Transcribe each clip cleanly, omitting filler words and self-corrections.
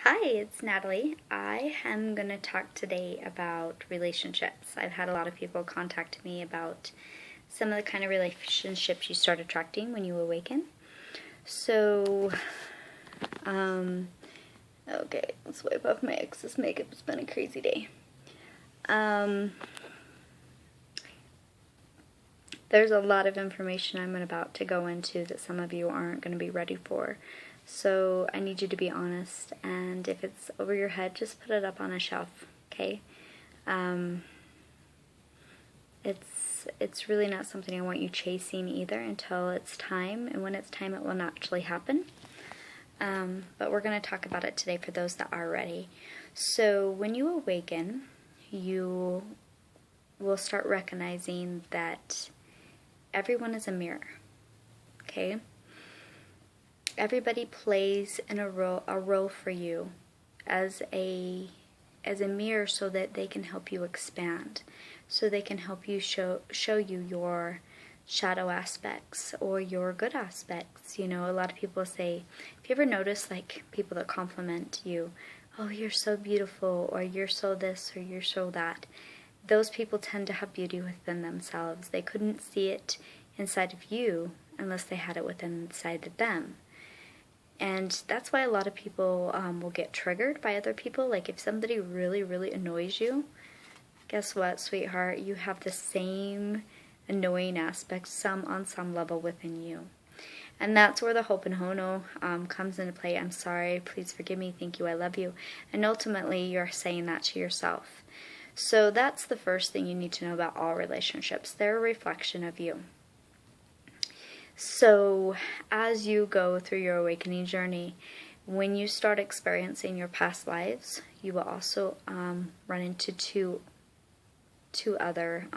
Hi, it's Natalie. I am going to talk today about relationships. I've had a lot of people contact me about some of the kind of relationships you start attracting when you awaken. So, okay, let's wipe off my excess makeup. It's been a crazy day. There's a lot of information I'm about to go into that some of you aren't going to be ready for. So I need you to be honest, and if it's over your head, just put it up on a shelf, okay? It's really not something I want you chasing either until it's time, and when it's time it will naturally happen. But we're going to talk about it today for those that are ready. So when you awaken, you will start recognizing that everyone is a mirror, okay? Everybody plays in a role for you as a mirror, so that they can help you expand, so they can help you show you your shadow aspects or your good aspects. You know, a lot of people say, if you ever notice, like, people that compliment you, oh, you're so beautiful, or you're so this, or you're so that, those people tend to have beauty within themselves. They couldn't see it inside of you unless they had it within inside of them. And that's why a lot of people will get triggered by other people. Like, if somebody really, really annoys you, guess what, sweetheart? You have the same annoying aspects on some level within you. And that's where the Ho'oponopono comes into play. I'm sorry, please forgive me, thank you, I love you. And ultimately, you're saying that to yourself. So that's the first thing you need to know about all relationships. They're a reflection of you. So as you go through your awakening journey, when you start experiencing your past lives, you will also run into two other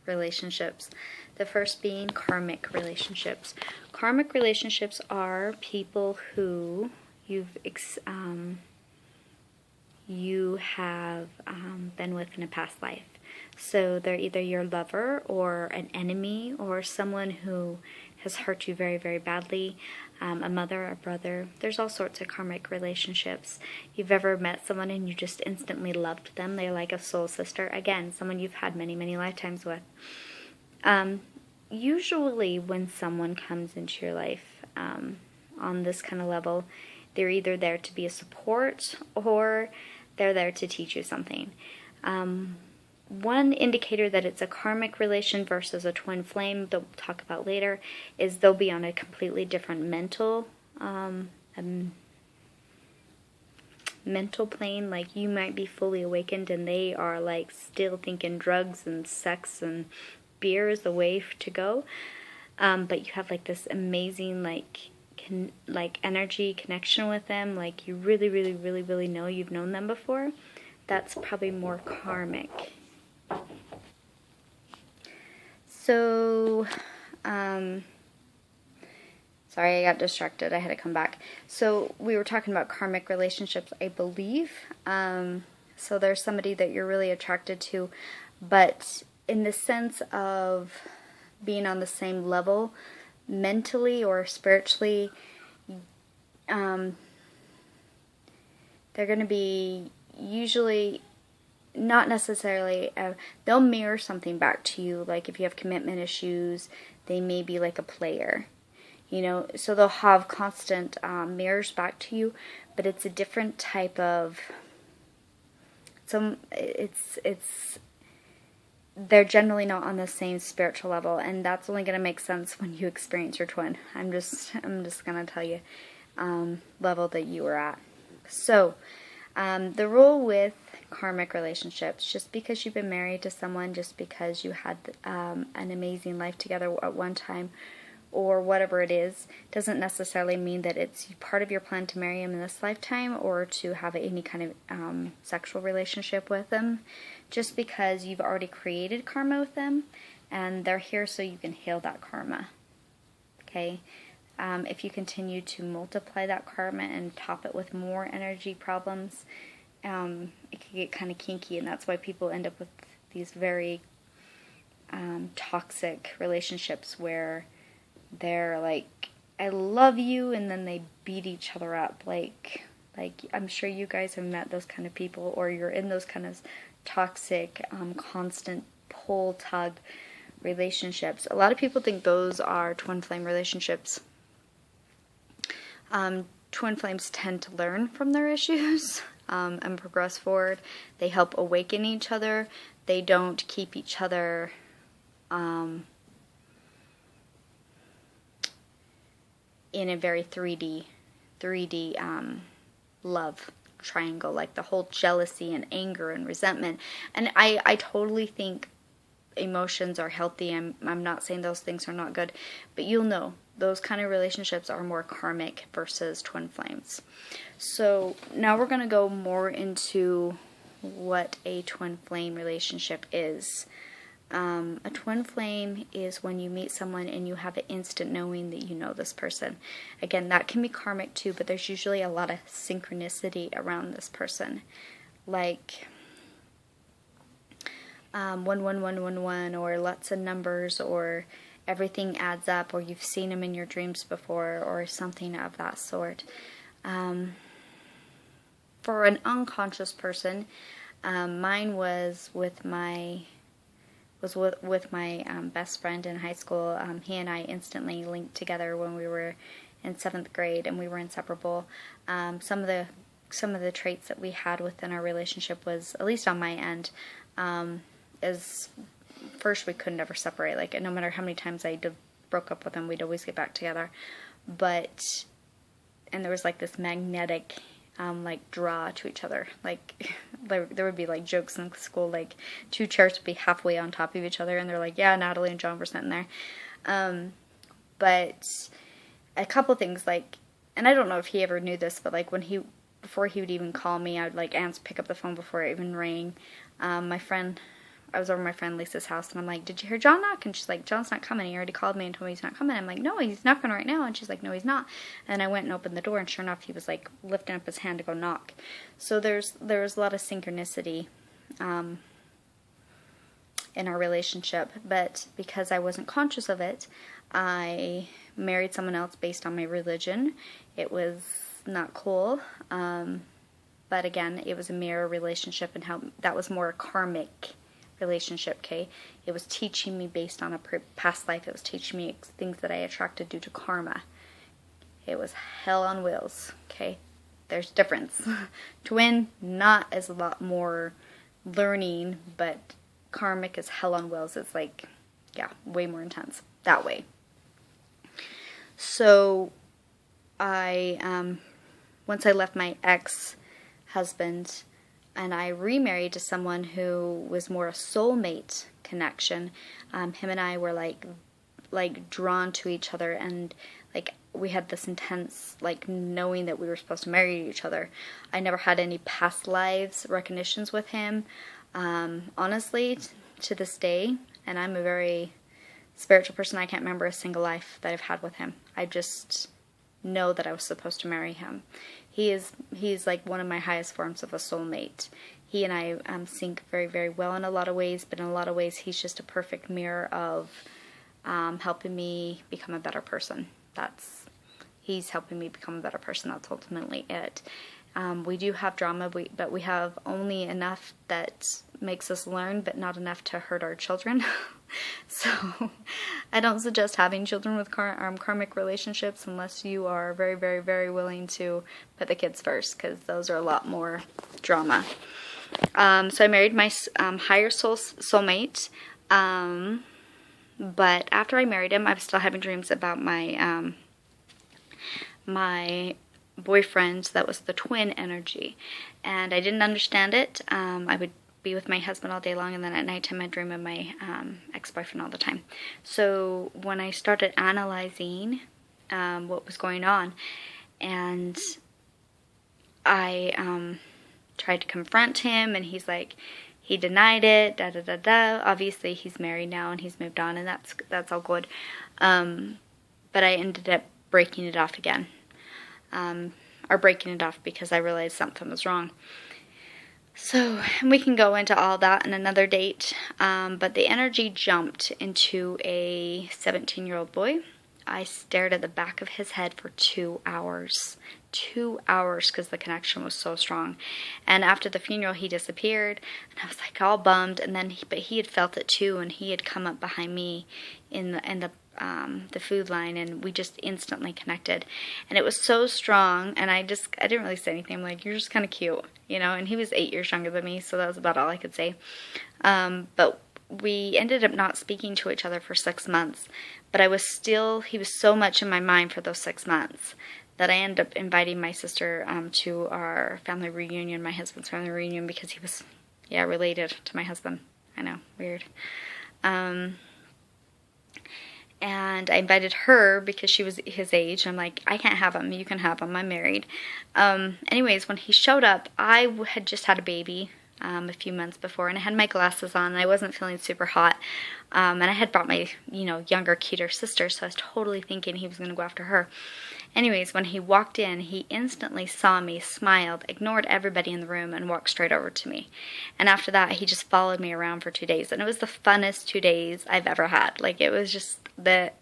relationships. The first being karmic relationships. Karmic relationships are people who you have been with in a past life. So they're either your lover or an enemy or someone who has hurt you very, very badly, a mother, a brother. There's all sorts of karmic relationships. You've ever met someone and you just instantly loved them. They're like a soul sister. Again, someone you've had many, many lifetimes with. Usually when someone comes into your life on this kind of level, they're either there to be a support or they're there to teach you something. One indicator that it's a karmic relation versus a twin flame that we'll talk about later is they'll be on a completely different mental plane. Like, you might be fully awakened and they are like still thinking drugs and sex and beer is the way to go. But you have like this amazing like energy connection with them. Like, you really, really, really, really know you've known them before. That's probably more karmic. So, sorry, I got distracted. I had to come back. So we were talking about karmic relationships, I believe. So there's somebody that you're really attracted to, but in the sense of being on the same level, mentally or spiritually, they're going to be usually not necessarily, they'll mirror something back to you. Like, if you have commitment issues, they may be like a player, you know, so they'll have constant mirrors back to you, but it's a different type of, they're generally not on the same spiritual level, and that's only going to make sense when you experience your twin. I'm just going to tell you level that you were at. So the rule with karmic relationships, just because you've been married to someone, just because you had an amazing life together at one time, or whatever it is, doesn't necessarily mean that it's part of your plan to marry him in this lifetime or to have any kind of sexual relationship with them. Just because you've already created karma with them, and they're here so you can heal that karma. Okay? If you continue to multiply that karma and top it with more energy problems, it can get kind of kinky, and that's why people end up with these very toxic relationships where they're like, I love you, and then they beat each other up. Like, Like, I'm sure you guys have met those kind of people, or you're in those kind of toxic, constant pull tug relationships. A lot of people think those are twin flame relationships. Twin flames tend to learn from their issues and progress forward. They help awaken each other. They don't keep each other in a very 3D love triangle, like the whole jealousy and anger and resentment. And I totally think emotions are healthy. I'm not saying those things are not good, but you'll know those kind of relationships are more karmic versus twin flames. So now we're going to go more into what a twin flame relationship is. A twin flame is when you meet someone and you have an instant knowing that you know this person. Again, that can be karmic too, but there's usually a lot of synchronicity around this person. Like 11111, or lots of numbers, or everything adds up, or you've seen them in your dreams before, or something of that sort. For an unconscious person, mine was with my best friend in high school. He and I instantly linked together when we were in 7th grade, and we were inseparable. Some of the traits that we had within our relationship was, at least on my end, is first, we could never separate. Like, no matter how many times I broke up with him, we'd always get back together. But, and there was like this magnetic like draw to each other. Like there would be like jokes in school, like 2 chairs would be halfway on top of each other, and they're like, yeah, Natalie and John were sitting there. But a couple things, like, and I don't know if he ever knew this, but like before he would even call me, I would like pick up the phone before it even rang. I was over at my friend Lisa's house, and I'm like, did you hear John knock? And she's like, John's not coming. He already called me and told me he's not coming. I'm like, no, he's knocking right now. And she's like, no, he's not. And I went and opened the door, and sure enough, he was like lifting up his hand to go knock. So there's a lot of synchronicity in our relationship. But because I wasn't conscious of it, I married someone else based on my religion. It was not cool. But again, it was a mirror relationship, and how that was more karmic relationship, okay? It was teaching me based on a past life. It was teaching me things that I attracted due to karma. It was hell on wheels, okay? There's difference. Twin, not as a lot more learning, but karmic is hell on wheels. It's like, yeah, way more intense that way. So once I left my ex-husband, and I remarried to someone who was more a soulmate connection. Him and I were like drawn to each other, and like we had this intense like knowing that we were supposed to marry each other. I never had any past lives recognitions with him. Honestly, to this day, and I'm a very spiritual person, I can't remember a single life that I've had with him. I just know that I was supposed to marry him. He's like one of my highest forms of a soulmate. He and I sync very, very well in a lot of ways, but in a lot of ways he's just a perfect mirror of helping me become a better person. He's helping me become a better person. That's ultimately it. We do have drama, but we have only enough that makes us learn, but not enough to hurt our children. So I don't suggest having children with karmic relationships unless you are very, very, very willing to put the kids first, because those are a lot more drama. So I married my higher soulmate, but after I married him, I was still having dreams about my my boyfriend that was the twin energy, and I didn't understand it. I would be with my husband all day long, and then at nighttime I'd dream of my ex-boyfriend all the time. So when I started analyzing what was going on, and I tried to confront him, and he's like, he denied it, Obviously he's married now and he's moved on, and that's all good. But I ended up breaking it off again. Or breaking it off because I realized something was wrong. So we can go into all that in another date, but the energy jumped into a 17-year-old boy. I stared at the back of his head for 2 hours. 2 hours because the connection was so strong. And after the funeral, he disappeared, and I was like all bummed. And then, but he had felt it too, and he had come up behind me in the food line, and we just instantly connected. And it was so strong, and I didn't really say anything. I'm like, you're just kind of cute, you know. And he was 8 years younger than me, so that was about all I could say. But we ended up not speaking to each other for 6 months. But he was so much in my mind for those 6 months that I ended up inviting my sister to our family reunion, my husband's family reunion, because he was, related to my husband. I know, weird. And I invited her because she was his age. I'm like, I can't have him. You can have him. I'm married. Anyways, when he showed up, I had just had a baby a few months before, and I had my glasses on, and I wasn't feeling super hot. And I had brought my, younger, cuter sister, so I was totally thinking he was going to go after her. Anyways, when he walked in, he instantly saw me, smiled, ignored everybody in the room, and walked straight over to me. And after that, he just followed me around for 2 days, and it was the funnest 2 days I've ever had. Like, it was just the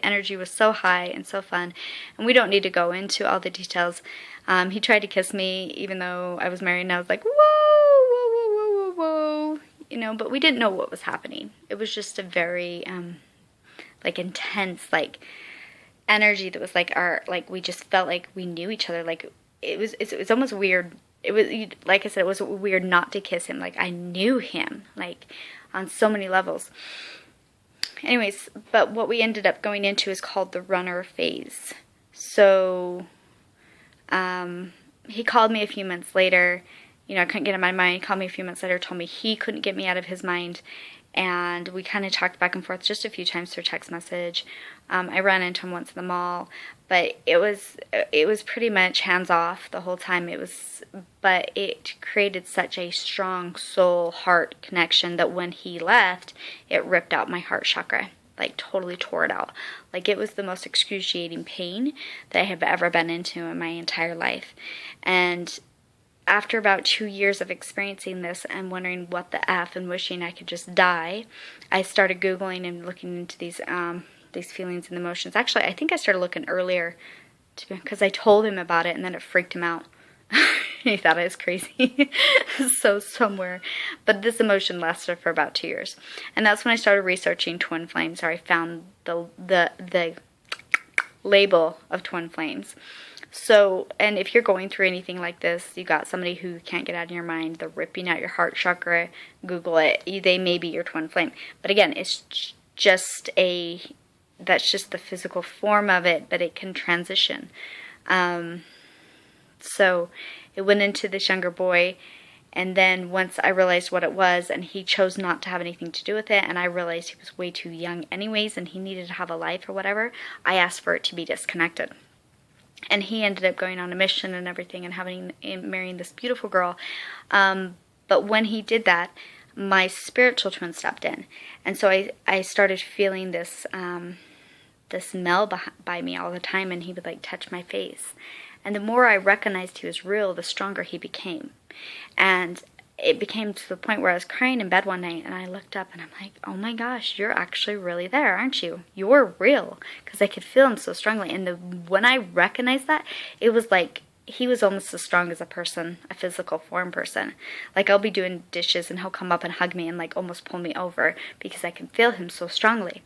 energy was so high and so fun. And we don't need to go into all the details. He tried to kiss me, even though I was married, and I was like, whoa, whoa, whoa, whoa, whoa, whoa, but we didn't know what was happening. It was just a very, intense, energy that was we just felt like we knew each other. Like, it was almost weird. It was, like I said, it was weird not to kiss him. Like, I knew him, on so many levels. Anyways, but what we ended up going into is called the runner phase. So, he called me a few months later. I couldn't get in my mind. He called me a few months later, told me he couldn't get me out of his mind. And we kind of talked back and forth just a few times through text message. I ran into him once in the mall, but it was pretty much hands off the whole time. But it created such a strong soul-heart connection that when he left, it ripped out my heart chakra, totally tore it out. It was the most excruciating pain that I have ever been into in my entire life. And after about 2 years of experiencing this and wondering what the F and wishing I could just die, I started Googling and looking into these feelings and emotions. Actually, I think I started looking earlier because I told him about it, and then it freaked him out. He thought I was crazy. So somewhere. But this emotion lasted for about 2 years. And that's when I started researching twin flames, or I found the label of twin flames. So, and if you're going through anything like this, you got somebody who can't get out of your mind, they're ripping out your heart chakra, Google it. They may be your twin flame. But again, it's just that's just the physical form of it, but it can transition. So it went into this younger boy, and then once I realized what it was, and he chose not to have anything to do with it, and I realized he was way too young anyways, and he needed to have a life or whatever, I asked for it to be disconnected. And he ended up going on a mission and everything, and marrying this beautiful girl. But when he did that, my spiritual twin stepped in, and so I started feeling this smell by me all the time, and he would touch my face. And the more I recognized he was real, the stronger he became. And it became to the point where I was crying in bed one night, and I looked up and I'm like, oh my gosh, you're actually really there, aren't you? You're real. Because I could feel him so strongly. And when I recognized that, it was like he was almost as strong as a physical form person. I'll be doing dishes and he'll come up and hug me and almost pull me over because I can feel him so strongly.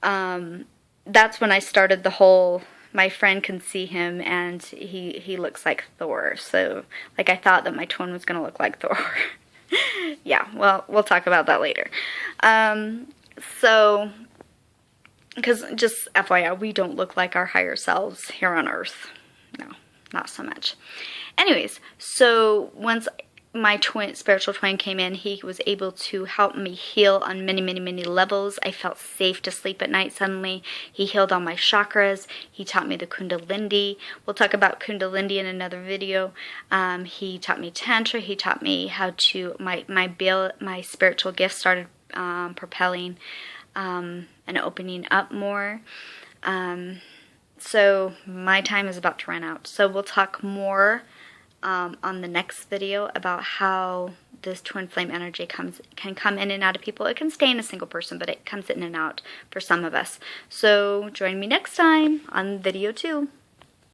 That's when I started the whole, my friend can see him and he looks like Thor. So, I thought that my twin was going to look like Thor. Yeah, well, we'll talk about that later. So, because just FYI, we don't look like our higher selves here on Earth. No, not so much. Anyways, so once my spiritual twin came in, he was able to help me heal on many, many, many levels. I felt safe to sleep at night suddenly. He healed all my chakras. He taught me the Kundalini. We'll talk about Kundalini in another video. He taught me Tantra. He taught me how to, my spiritual gifts started propelling and opening up more. So my time is about to run out. So we'll talk more on the next video about how this twin flame energy can come in and out of people. It can stay in a single person, but it comes in and out for some of us. So join me next time on video 2.